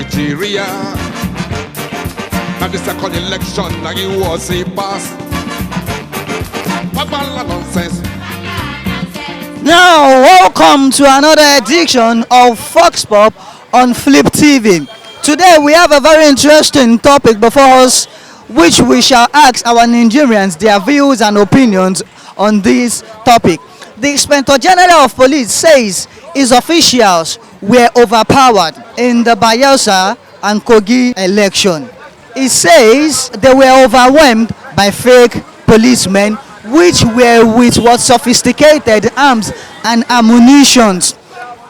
Nigeria. And the second election, like it was a pass. Nonsense. Now, welcome to another edition of Fox Pop on Flip TV. Today we have a very interesting topic before us, which we shall ask our Nigerians their views and opinions on this topic. The Inspector General of Police says his officials were overpowered in the Bayelsa and Kogi election. He says they were overwhelmed by fake policemen, which were with what sophisticated arms and ammunitions.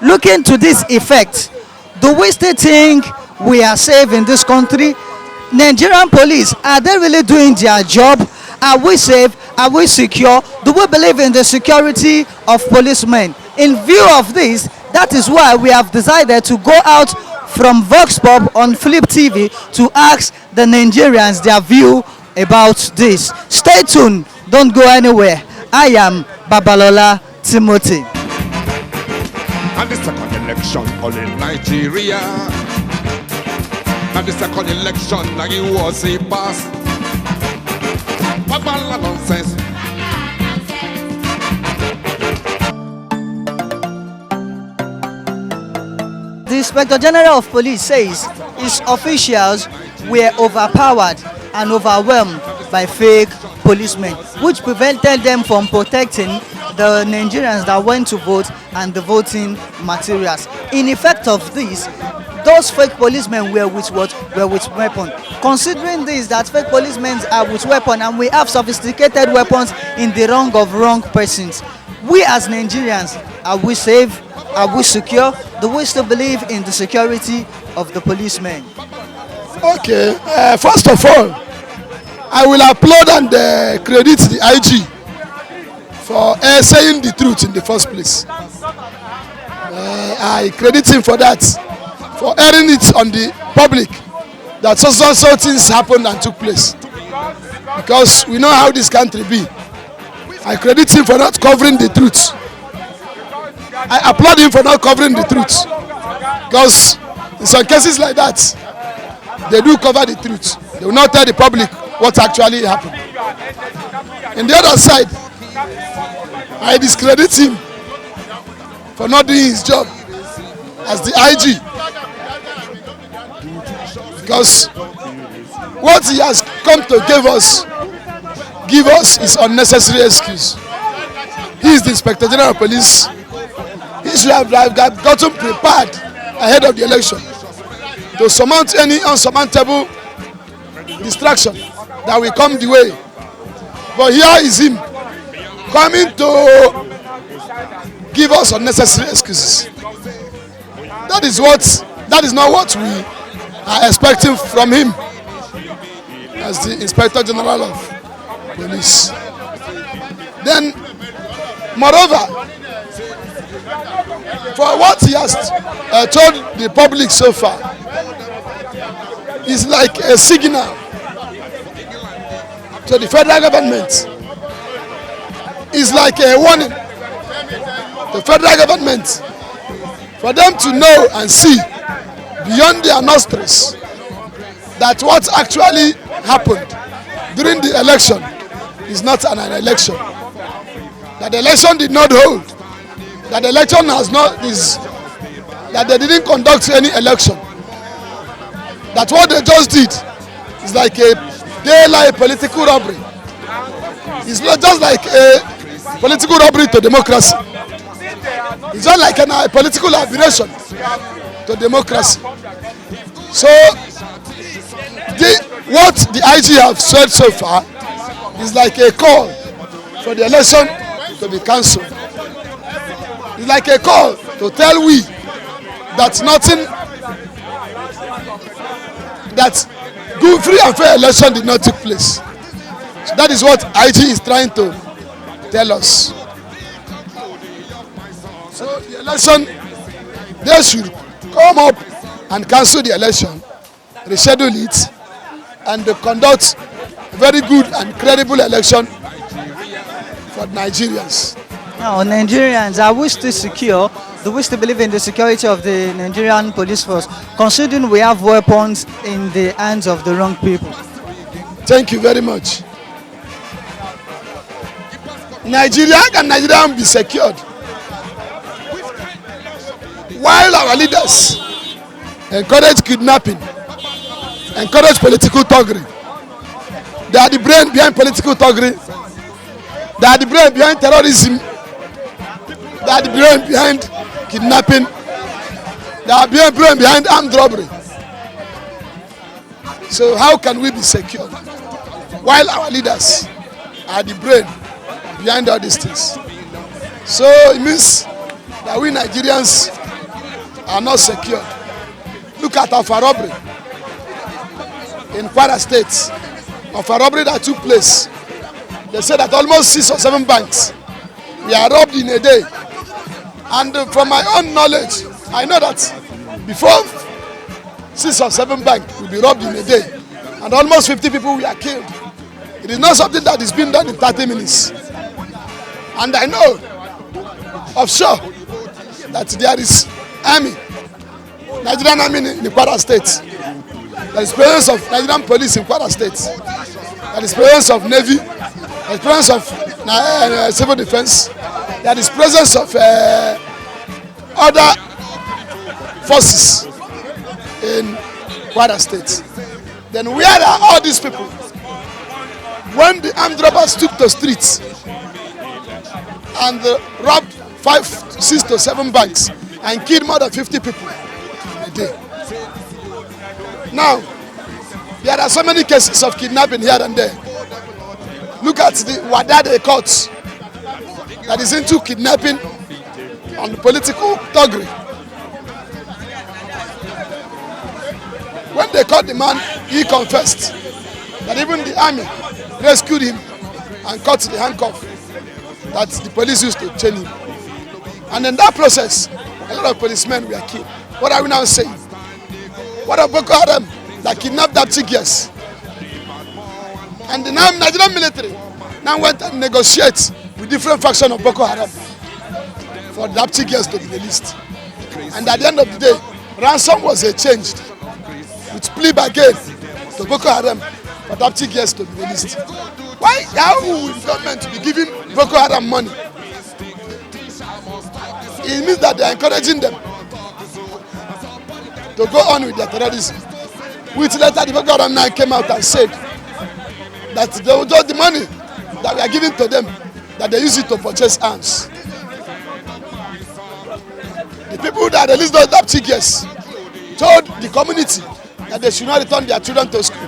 Looking to this effect, do we still think we are safe in this country? Nigerian police, are they really doing their job? Are we safe? Are we secure? Do we believe in the security of policemen? In view of this, that is why we have decided to go out from Vox Pop on Flip TV to ask the Nigerians their view about this. Stay tuned, don't go anywhere. I am Babalola Timothy. And the second election all in Nigeria. And the second election, like it was a pass. Nonsense. The Inspector General of Police says his officials were overpowered and overwhelmed by fake policemen, which prevented them from protecting the Nigerians that went to vote and the voting materials. In effect of this, those fake policemen were with what? Were with weapons. Considering this, that fake policemen are with weapons and we have sophisticated weapons in the wrong of wrong persons. We as Nigerians, are we safe? Are we secure? Do we still believe in the security of the policemen? Okay, first of all, I will applaud and credit the IG for saying the truth in the first place. I credit him for that, for airing it on the public that so things happened and took place. Because we know how this country be. I credit him for not covering the truth. I applaud him for not covering the truth. Because in some cases like that, they do cover the truth. They will not tell the public what actually happened. On the other side, I discredit him for not doing his job as the IG. Because what he has come to give us is unnecessary excuse. He is the Inspector General of Police. He should have gotten prepared ahead of the election to surmount any unsurmountable distraction that will come the way. But here is him coming to give us unnecessary excuses. That is not what we are expecting from him as the Inspector General of Police. Then, moreover, for what he has told the public so far, is like a signal to the federal government. It's like a warning to the federal government for them to know and see beyond their nostrils that what actually happened during the election is not an election. That the election did not hold. That the election that they didn't conduct any election. That what they just did is like a daylight political robbery. It's not just like a political robbery to democracy. It's not like a political aberration to democracy. So, what the IG have said so far is like a call for the election to be cancelled. It's like a call to tell we that that good, free and fair election did not take place. So that is what IG is trying to tell us. So the election, they should come up and cancel the election, reschedule it, and conduct a very good and credible election for Nigerians. Now, Nigerians, are we still secure? do we still believe in the security of the Nigerian police force, considering we have weapons in the hands of the wrong people? Thank you very much. Nigeria and Nigerian be secured while our leaders encourage kidnapping, encourage political thuggery. They are the brain behind political thuggery. They are the brain behind terrorism. They are the brain behind kidnapping. They are the brain behind armed robbery. So how can we be secure while our leaders are the brain behind all these things? So it means that we Nigerians are not secure. Look at our robbery in Kwara State. Of a robbery that took place, they said that almost 6 or 7 banks were robbed in a day. And from my own knowledge, I know that before 6 or 7 banks will be robbed in a day, and almost 50 people were killed. It is not something that is being done in 30 minutes. And I know of sure that there is army, Nigerian army in the Kwara State. There is presence of Nigerian police in Kwara State. There is presence of Navy. There is presence of civil defense. There is presence of other forces in Kwara State. Then where are all these people? When the armed robbers took the streets and robbed 5, 6 to 7 banks and killed more than 50 people in a day. Now, there are so many cases of kidnapping here and there. Look at the Wadade court that is into kidnapping and political thuggery. When they caught the man, he confessed that even the army rescued him and cut the handcuff that the police used to chain him. And in that process, a lot of policemen were killed. What are we now saying? What of Boko Haram that kidnapped Nigerians? And the Nigerian military now went and negotiate with different factions of Boko Haram for the Nigerians to be released. And at the end of the day, ransom was exchanged with plea bargain to Boko Haram for the Nigerians to be released. Why? How will the government be giving Boko Haram money? It means that they are encouraging them to go on with their terrorism. Which later the Boko Haram now came out and said that the money that we are giving to them, that they use it to purchase arms. The people that released those Nigerians told the community that they should not return their children to school.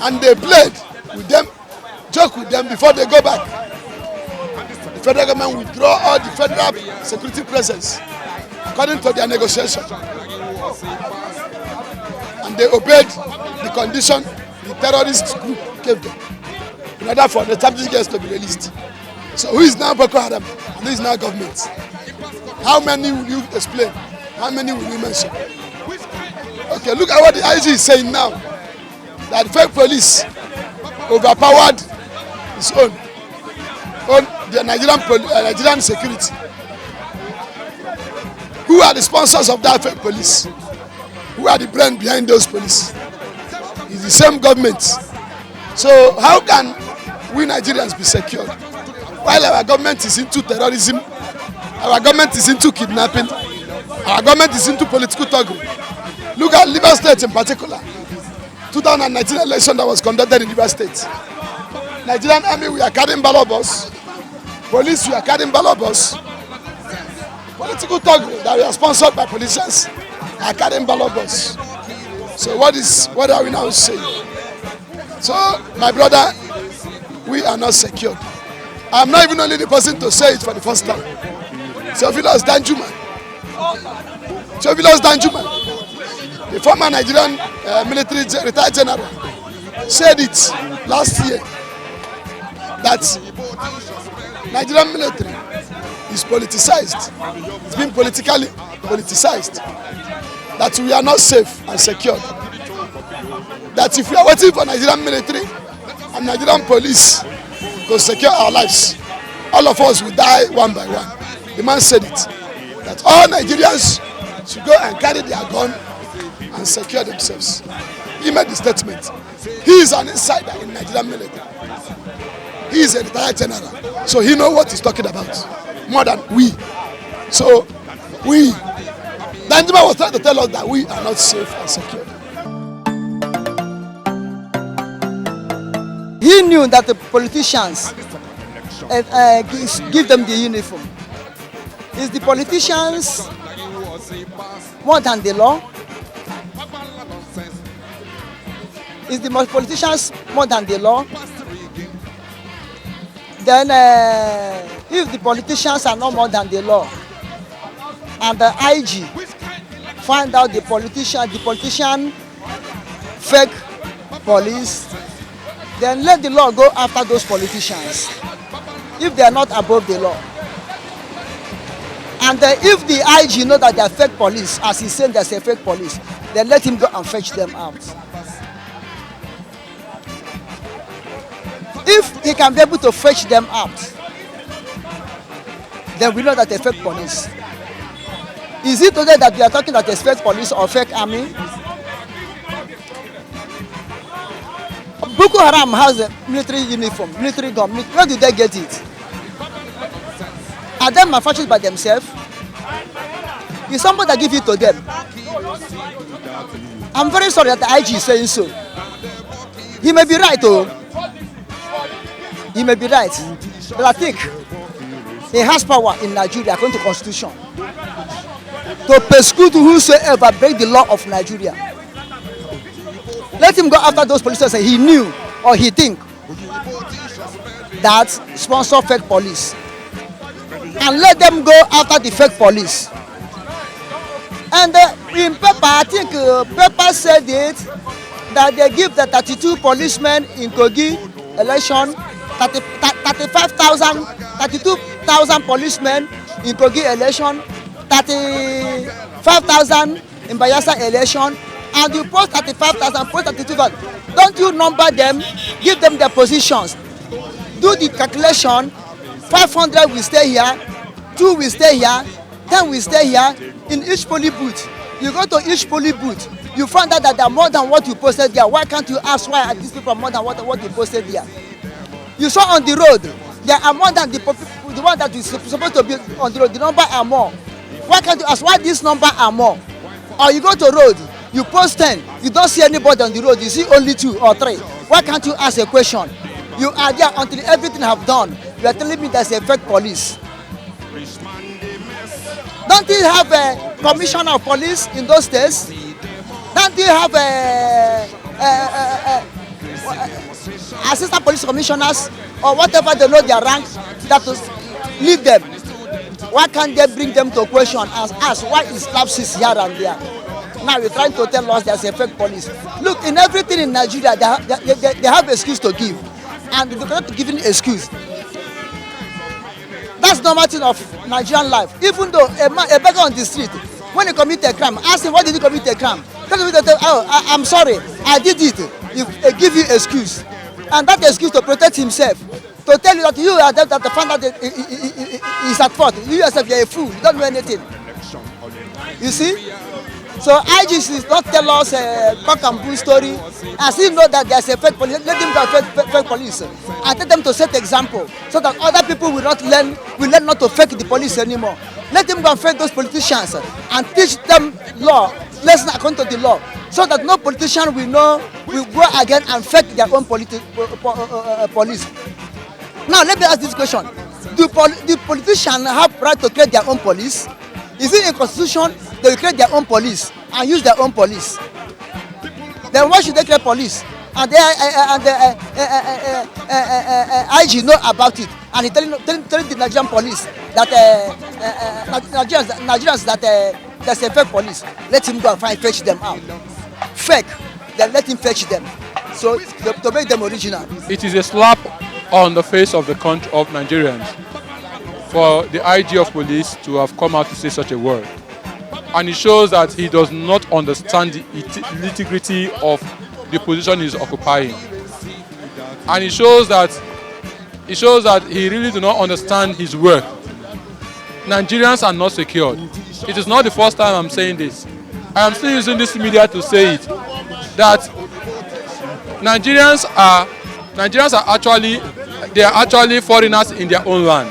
And they played with them, joked with them before they go back. The federal government withdraw all the federal security presence according to their negotiation. And they obeyed the condition the terrorist group gave them in order for the Nigerians to be released. So who is now Boko Haram and who is now government? How many will you explain? How many will you mention? Okay, look at what the IG is saying now. That fake police overpowered his own the Nigerian security. Who are the sponsors of that fake police? Who are the brain behind those police? It's the same government. So how can we Nigerians be secured while our government is into terrorism, our government is into kidnapping, our government is into political thuggery? Look at Rivers State in particular. 2019 election that was conducted in Rivers State. Nigerian army, we are carrying ballot box. Police, we are carrying ballot box. Political thuggery that we are sponsored by politicians are carrying ballot box. So what are we now saying? So, my brother, we are not secured. I'm not even only the person to say it for the first time. Theophilus Danjuma. Theophilus Danjuma, the former Nigerian military retired general, said it last year that Nigerian military is politicized. It's been politically politicized. That we are not safe and secured. That if we are waiting for Nigerian military and Nigerian police to secure our lives, all of us will die one by one. The man said it. that all Nigerians should go and carry their gun and secure themselves. He made the statement. He is an insider in Nigerian military. He is a retired general, so he knows what he's talking about more than we. So we, Danjuma was trying to tell us that we are not safe and secure. He knew that the politicians give them the uniform. Is the politicians more than the law? Is the politicians more than the law? Then if the politicians are not more than the law, and the IG find out the politician fake police, then let the law go after those politicians if they are not above the law. And if the IG know that they are fake police, as he's saying there's a fake police, then let him go and fetch them out. If he can be able to fetch them out, then we know that they're fake police. Is it today that we are talking that there's fake police or fake army? Boko Haram has a military uniform, military gun. Where did they get it? Are they manufactured by themselves? Is somebody that give it to them? I'm very sorry that the IG is saying so. He may be right, oh. He may be right. But I think he has power in Nigeria according to the Constitution to persecute whosoever break the law of Nigeria. Let him go after those police and he knew or he think that sponsor fake police. And let them go after the fake police. And in paper, I think paper said it, that they give the 32 policemen in Kogi election, 32,000 policemen in Kogi election, 35,000 in Bayelsa election, and you post 35,000, post 32,000. Don't you number them, give them their positions. Do the calculation, 500 will stay here, 2 will stay here, 10 will stay here in each polling booth. You go to each polling booth, you find out that there are more than what you posted there. Why can't you ask why are these people more than what you posted there? You saw on the road, there are more than the one that is supposed to be on the road. The number are more. Why can't you ask why this number are more? Or you go to road, you post 10, you don't see anybody on the road, you see only 2 or 3. Why can't you ask a question? You are there until everything have done. You are telling me there's a fake police. Don't you have a commissioner of police in those states? Don't you have assistant police commissioners or whatever they know their rank that to leave them? Why can't they bring them to question and ask why is lapses here and there? Now you're trying to tell us there's a fake police. Look, in everything in Nigeria, they have excuse to give, and they're not giving excuse. That's the normal thing of Nigerian life. Even though a beggar on the street, when he commit a crime, ask him, why did he commit a crime? Tell him, oh, I'm sorry, I did it. They give you excuse. And that excuse to protect himself, to tell you that you are the fan that is at fault. You yourself, you're a fool, you don't know anything. You see? So IG is not tell us a cock and bull story. As he know that there's a fake police, let them go fake police. And tell them to set example so that other people will learn not to fake the police anymore. Let them go and fake those politicians and teach them law, lesson according to the law, so that no politician will go again and fake their own police. Now let me ask this question. Do politicians have right to create their own police? Is it in constitution they will create their own police and use their own police? Then why should they create police? And the IG know about it, and he telling the Nigerian police that Nigerians that there's a fake police. Let him go and fetch them out. Fake, then let him fetch them. So to make them original. It is a slap on the face of the country of Nigerians for the IG of police to have come out to say such a word. And it shows that he does not understand the integrity of the position he's occupying. And it shows that he really does not understand his work. Nigerians are not secured. It is not the first time I'm saying this. I am still using this media to say it, that Nigerians are actually foreigners in their own land.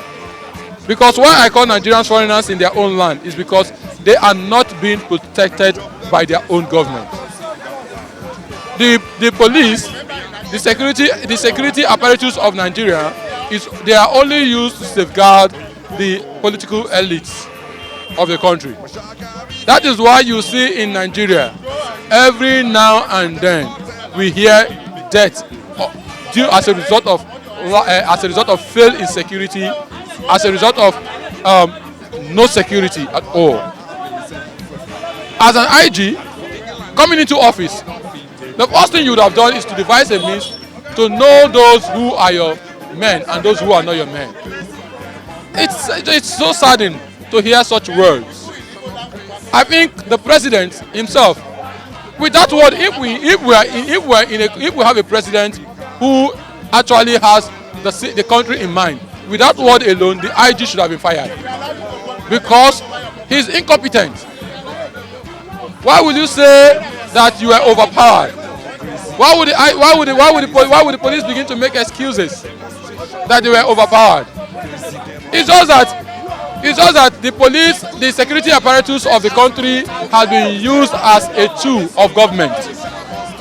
Because why I call Nigerians foreigners in their own land is because they are not being protected by their own government. The police, the security apparatus of Nigeria they are only used to safeguard the political elites of the country. That is why you see in Nigeria, every now and then we hear death due as a result of failed insecurity, as a result of no security at all. As an IG coming into office, the first thing you would have done is to devise a means to know those who are your men and those who are not your men. It's so saddening to hear such words. I think the president himself, with that word, if we have a president who actually has the country in mind, with that word alone, the IG should have been fired because he's incompetent. Why would you say that you are overpowered? Why would the police begin to make excuses that they were overpowered? It's just that the security apparatus of the country has been used as a tool of government.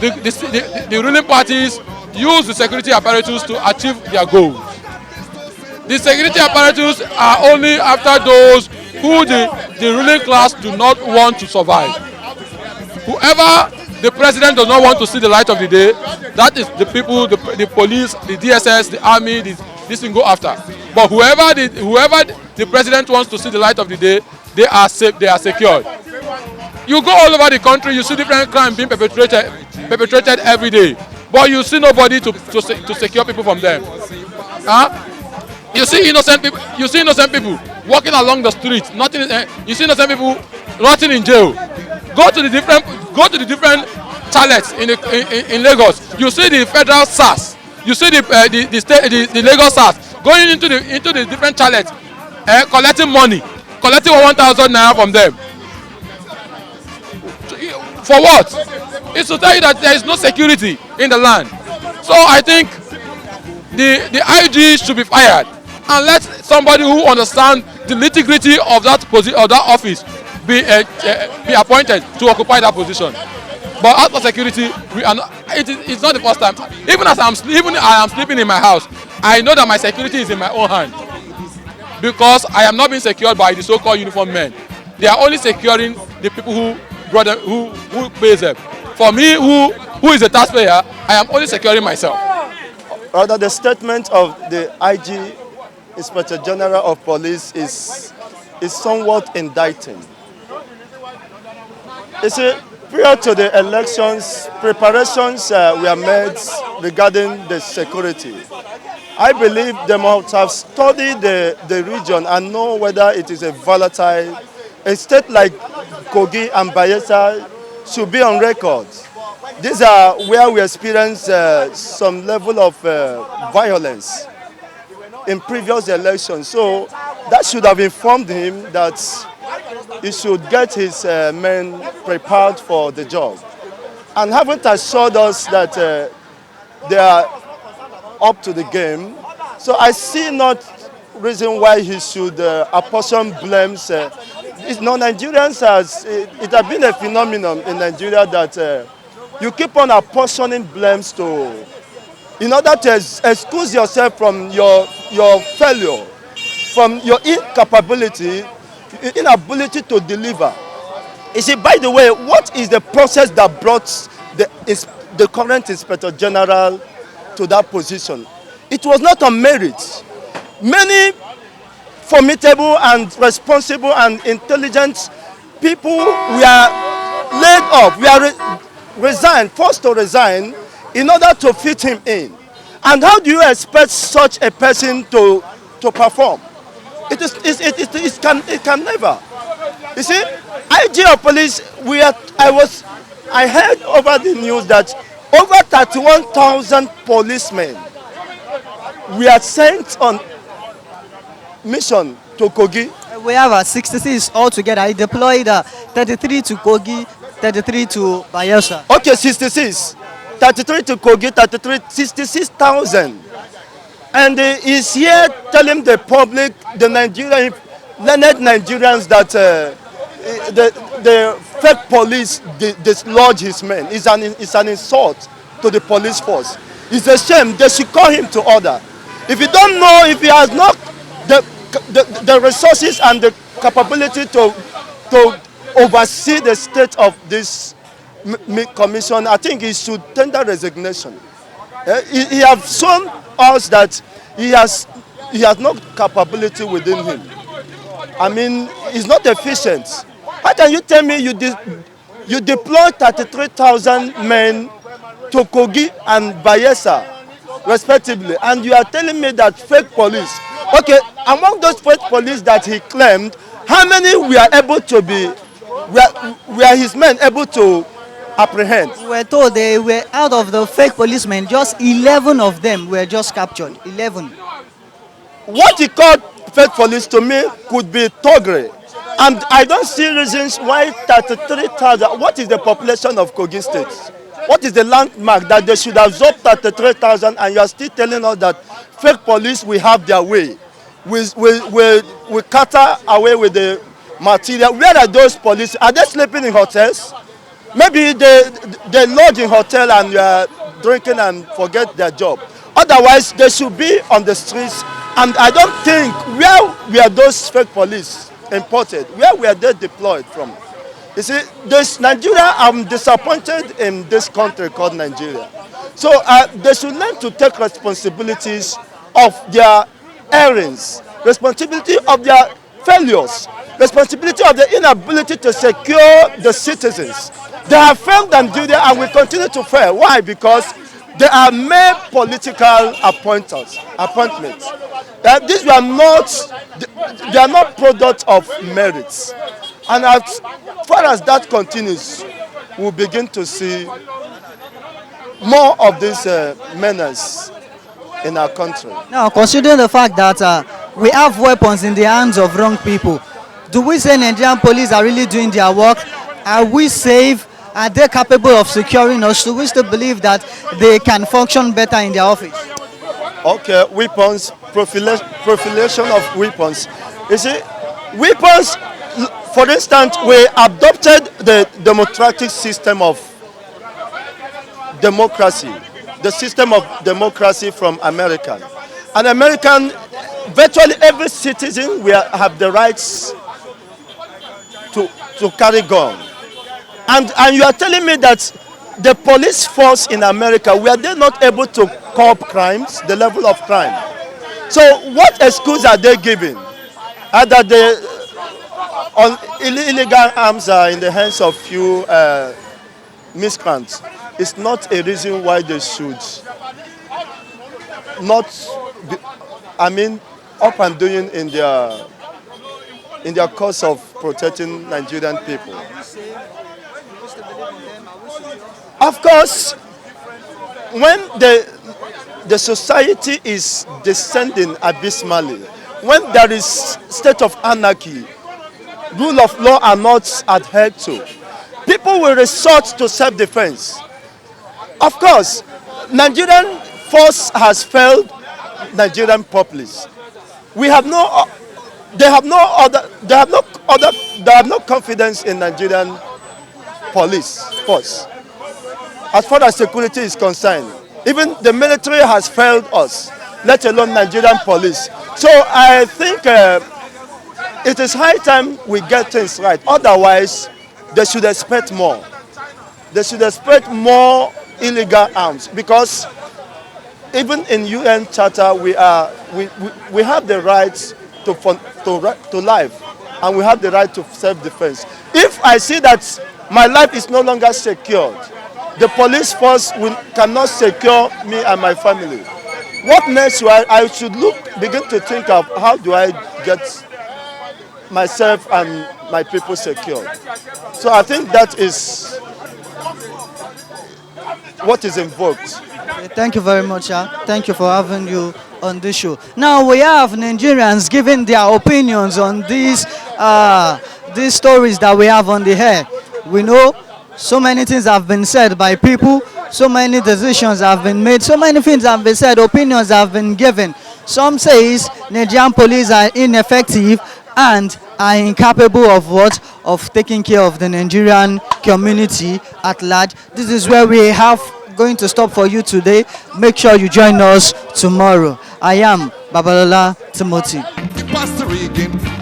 The ruling parties use the security apparatus to achieve their goals. The security apparatus are only after those who the ruling class do not want to survive. Whoever the president does not want to see the light of the day, that is the people, the police, the DSS, the army, this thing go after. But whoever the president wants to see the light of the day, they are safe, they are secured. You go all over the country, you see different crimes being perpetrated every day, but you see nobody to secure people from them. You see innocent people walking along the streets. You see innocent people rotting in jail. Go to the different chalets in Lagos. You see the federal SARS. You see the Lagos SARS going into the different chalets, collecting money, collecting 1,000 naira from them. For what? It's to tell you that there is no security in the land. So I think the IG should be fired and let somebody who understands the nitty-gritty of that office be appointed to occupy that position. But as for security, it's not the first time. Even I am sleeping in my house, I know that my security is in my own hand because I am not being secured by the so-called uniformed men. They are only securing the people who pays them. For me, who is a taxpayer, I am only securing myself. Rather, the statement of the IG, Inspector General of Police, is somewhat indicting. You see, prior to the elections, preparations were made regarding the security. I believe they must have studied the region and know whether it is a volatile. A state like Kogi and Bayelsa should be on record. These are where we experience some level of violence in previous elections. So that should have informed him that he should get his men prepared for the job. And haven't assured us that they are up to the game. So I see not reason why he should apportion blames. Nigerians it has been a phenomenon in Nigeria that you keep on apportioning blames in order to excuse yourself from your failure, from your inability to deliver. You see, by the way, what is the process that brought the current Inspector General to that position? It was not on merit. Many formidable and responsible and intelligent people were laid off, forced to resign in order to fit him in. And how do you expect such a person to perform? It can never. You see, IG of police, I heard over the news that over 31,000 policemen were sent on mission to Kogi We have 66 altogether. He deployed 33 to Kogi, 33 to Bayelsa. Okay, 66. 33 to Kogi, 33, 66,000. And he's here telling the public, the Nigerian, learned Nigerians that the fake police dislodge his men. It's an insult to the police force. It's a shame. They should call him to order. If you don't know, if he has not the resources and the capability to oversee the state of this commission, I think he should tender resignation. He has shown us that he has no capability within him. I mean, he's not efficient. How can you tell me you deploy 33,000 men to Kogi and Bayelsa, respectively, and you are telling me that fake police? Okay, among those fake police that he claimed, how many were his men able to apprehend? We were told they were out of the fake policemen, just 11 of them were just captured. 11. What he called fake police to me could be thuggery. And I don't see reasons why 33,000, what is the population of Kogi State? What is the landmark that they should absorb 33,000 and you are still telling us that fake police will have their way? We cater away with the material. Where are those police? Are they sleeping in hotels? Maybe they lodge in hotel and you are drinking and forget their job. Otherwise, they should be on the streets. And I don't think, where were those fake police imported? Where were they deployed from? You see, this Nigeria, I'm disappointed in this country called Nigeria. So they should learn to take responsibilities of their errands, responsibility of their failures, responsibility of the inability to secure the citizens. They have failed Nigeria and will continue to fail. Why? Because they are mere political appointments. These were they are not products of merits. And as far as that continues, we'll begin to see more of these menace in our country. Now, considering the fact that we have weapons in the hands of wrong people, do we say Nigerian police are really doing their work? Are we safe? Are they capable of securing us? Do we still believe that they can function better in their office? Okay, weapons, profilation of weapons. You see, weapons, for instance, we adopted the democratic system of democracy, the system of democracy from American. An American, virtually every citizen will have the rights to carry gun. And you are telling me that the police force in America, were they not able to curb crimes, the level of crime? So what excuse are they giving? That illegal arms are in the hands of few miscreants. It's not a reason why they should not be, up and doing in their cause of protecting Nigerian people. Of course, when the society is descending abysmally, when there is state of anarchy, rule of law are not adhered to, people will resort to self-defense. Of course, Nigerian force has failed Nigerian populace. They have no confidence in Nigerian police force. As far as security is concerned, even the military has failed us, let alone Nigerian police. So I think it is high time we get things right. Otherwise, they should expect more. They should expect more illegal arms, because even in UN Charter we have the right to life, and we have the right to self-defense. If I see that my life is no longer secured, the police force cannot secure me and my family. What next? I should begin to think of how do I get myself and my people secured. So I think that is what is invoked. Thank you very much. Thank you for having you on this show. Now we have Nigerians giving their opinions on these stories that we have on the air. We know so many things have been said by people, so many decisions have been made, so many things have been said, opinions have been given. Some says Nigerian police are ineffective and are incapable of what? Of taking care of the Nigerian community at large. This is where we have going to stop for you today. Make sure you join us tomorrow. I am Babalola Timothy. Pastor Regan.